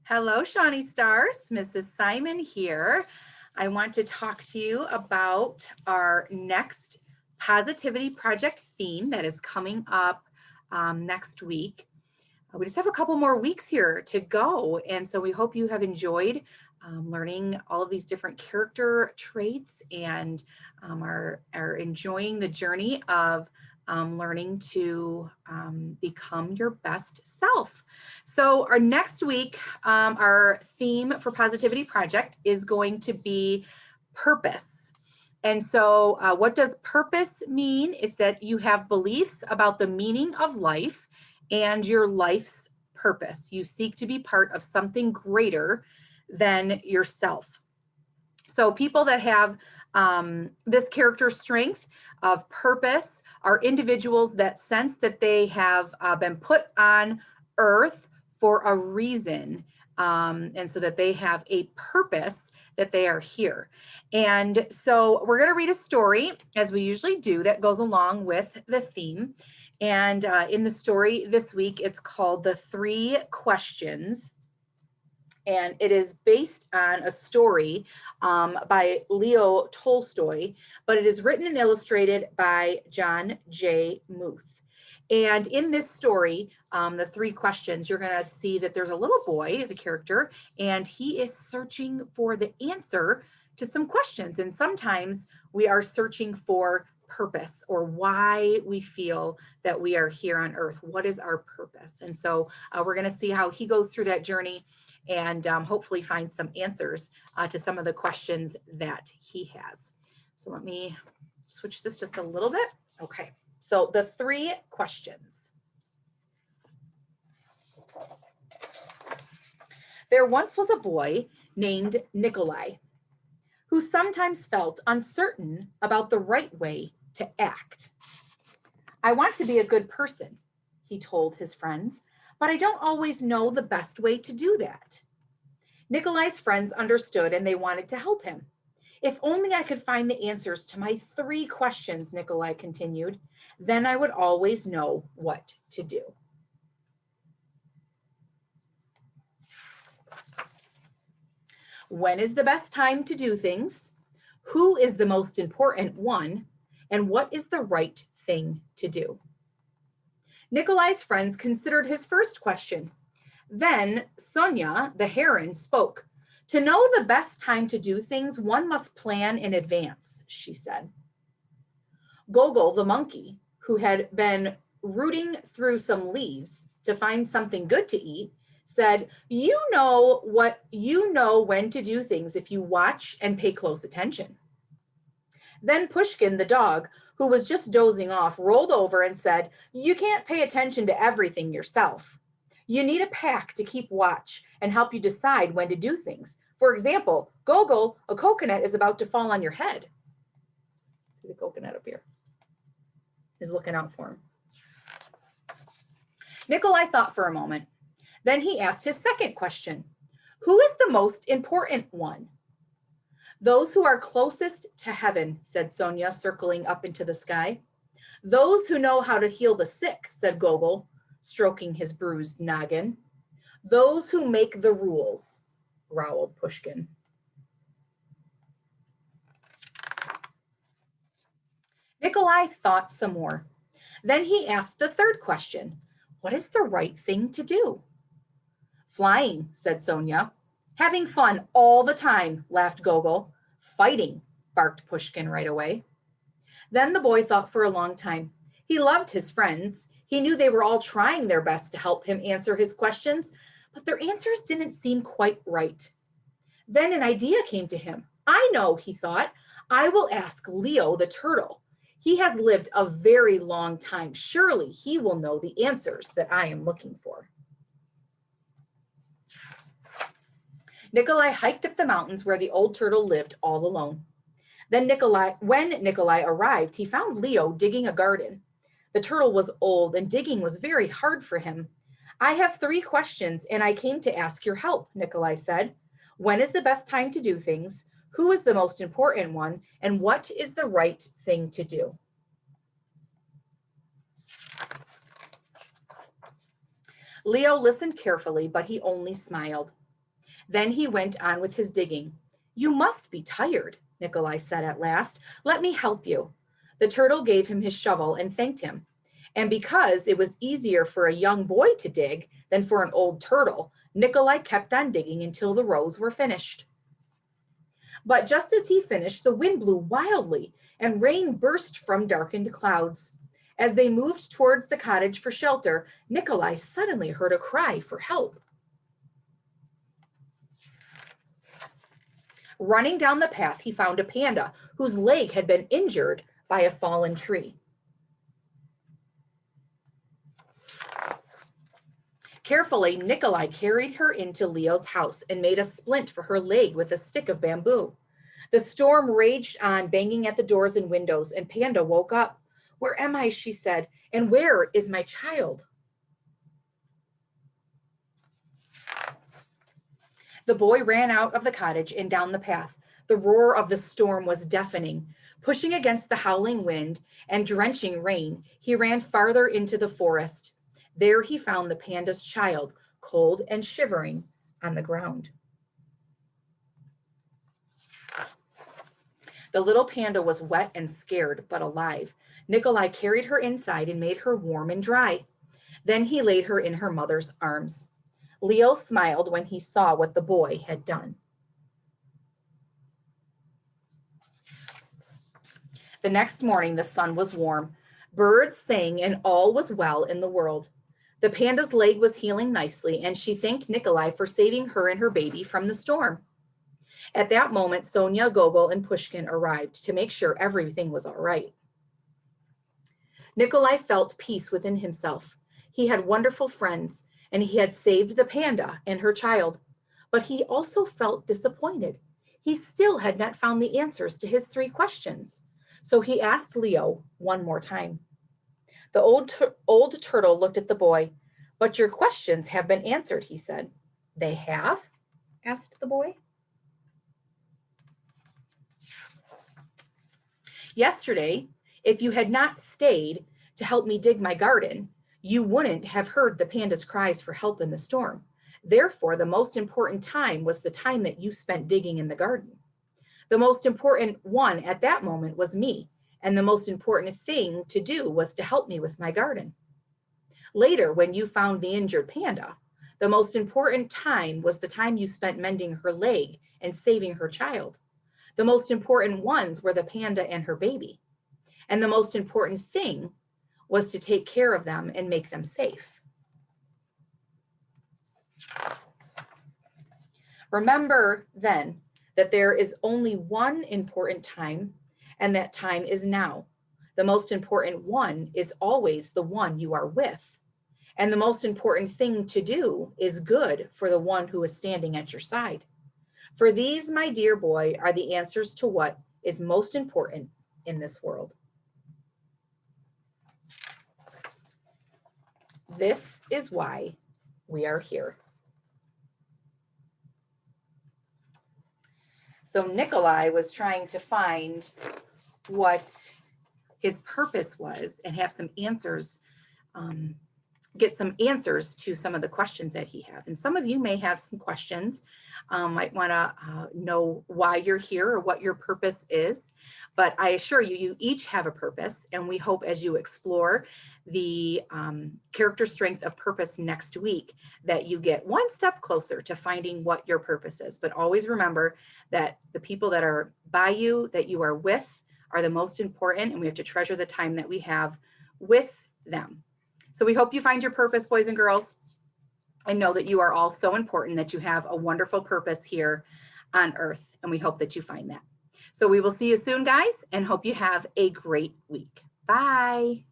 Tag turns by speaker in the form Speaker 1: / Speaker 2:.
Speaker 1: Hello, Shawnee Stars. Mrs. Simon here. I want to talk to you about our next Positivity Project theme that is coming up next week. We just have a couple more weeks here to go, and so we hope you have enjoyed learning all of these different character traits and are enjoying the journey of learning to become your best self. So our next week, our theme for Positivity Project is going to be purpose. And so what does purpose mean? It's that you have beliefs about the meaning of life and your life's purpose. You seek to be part of something greater than yourself. So people that have this character strength of purpose are individuals that sense that they have been put on earth for a reason, and so that they have a purpose that they are here. And so we're going to read a story, as we usually do, that goes along with the theme. And in the story this week, it's called The 3 Questions. And it is based on a story by Leo Tolstoy, but it is written and illustrated by John J. Muth. And in this story, the 3 questions, you're going to see that there's a little boy, the character, and he is searching for the answer to some questions. And sometimes we are searching for purpose, or why we feel that we are here on earth. What is our purpose? And so we're going to see how he goes through that journey and hopefully find some answers to some of the questions that he has. So let me switch this just a little bit. Okay, so the 3 questions. There once was a boy named Nikolai who sometimes felt uncertain about the right way to act. I want to be a good person, he told his friends, but I don't always know the best way to do that. Nikolai's friends understood and they wanted to help him. If only I could find the answers to my 3 questions, Nikolai continued, then I would always know what to do. When is the best time to do things? Who is the most important one? And what is the right thing to do? Nikolai's friends considered his first question. Then Sonia, the heron, spoke. To know the best time to do things, one must plan in advance, she said. Gogol, the monkey, who had been rooting through some leaves to find something good to eat, said, you know when to do things if you watch and pay close attention. Then Pushkin, the dog, who was just dozing off, rolled over and said, you can't pay attention to everything yourself. You need a pack to keep watch and help you decide when to do things. For example, Gogol, a coconut is about to fall on your head. See the coconut up here. Is looking out for him. Nikolai thought for a moment. Then he asked his second question. Who is the most important one? Those who are closest to heaven, said Sonia, circling up into the sky. Those who know how to heal the sick, said Gogol, stroking his bruised noggin. Those who make the rules, growled Pushkin. Nikolai thought some more. Then he asked the third question. What is the right thing to do? Flying, said Sonia. Having fun all the time, laughed Gogol. Fighting, barked Pushkin right away. Then the boy thought for a long time. He loved his friends. He knew they were all trying their best to help him answer his questions, but their answers didn't seem quite right. Then an idea came to him. I know, he thought. I will ask Leo the turtle. He has lived a very long time. Surely he will know the answers that I am looking for. Nikolai hiked up the mountains where the old turtle lived all alone. Then when Nikolai arrived, he found Leo digging a garden. The turtle was old and digging was very hard for him. I have 3 questions and I came to ask your help, Nikolai said. When is the best time to do things? Who is the most important one? And what is the right thing to do? Leo listened carefully, but he only smiled. Then he went on with his digging. "You must be tired," Nikolai said at last. "Let me help you." The turtle gave him his shovel and thanked him. And because it was easier for a young boy to dig than for an old turtle, Nikolai kept on digging until the rows were finished. But just as he finished, the wind blew wildly and rain burst from darkened clouds. As they moved towards the cottage for shelter, Nikolai suddenly heard a cry for help. Running down the path, he found a panda whose leg had been injured by a fallen tree. Carefully, Nikolai carried her into Leo's house and made a splint for her leg with a stick of bamboo. The storm raged on, banging at the doors and windows, and Panda woke up. "Where am I?" she said, "and where is my child?" The boy ran out of the cottage and down the path. The roar of the storm was deafening. Pushing against the howling wind and drenching rain, he ran farther into the forest. There he found the panda's child, cold and shivering on the ground. The little panda was wet and scared, but alive. Nikolai carried her inside and made her warm and dry. Then he laid her in her mother's arms. Leo smiled when he saw what the boy had done. The next morning, the sun was warm. Birds sang and all was well in the world. The panda's leg was healing nicely, and she thanked Nikolai for saving her and her baby from the storm. At that moment, Sonia, Gogol, and Pushkin arrived to make sure everything was all right. Nikolai felt peace within himself. He had wonderful friends, and he had saved the panda and her child. But he also felt disappointed. He still had not found the answers to his 3 questions. So he asked Leo one more time. The old turtle looked at the boy. "But your questions have been answered," he said. "They have?" asked the boy. "Yesterday, if you had not stayed to help me dig my garden, you wouldn't have heard the panda's cries for help in the storm. Therefore, the most important time was the time that you spent digging in the garden. The most important one at that moment was me, and the most important thing to do was to help me with my garden. Later, when you found the injured panda, the most important time was the time you spent mending her leg and saving her child. The most important ones were the panda and her baby. And the most important thing was to take care of them and make them safe. Remember then that there is only one important time, and that time is now. The most important one is always the one you are with. And the most important thing to do is good for the one who is standing at your side. For these, my dear boy, are the answers to what is most important in this world." This is why we are here. So Nikolai was trying to find what his purpose was and have some answers, get some answers to some of the questions that he have. And some of you may have some questions, might want to know why you're here or what your purpose is. But I assure you, you each have a purpose, and we hope as you explore the character strength of purpose next week that you get one step closer to finding what your purpose is. But always remember that the people that are by you, that you are with, are the most important, and we have to treasure the time that we have with them. So we hope you find your purpose, boys and girls, and know that you are all so important, that you have a wonderful purpose here on earth, and we hope that you find that. So we will see you soon, guys, and hope you have a great week. Bye.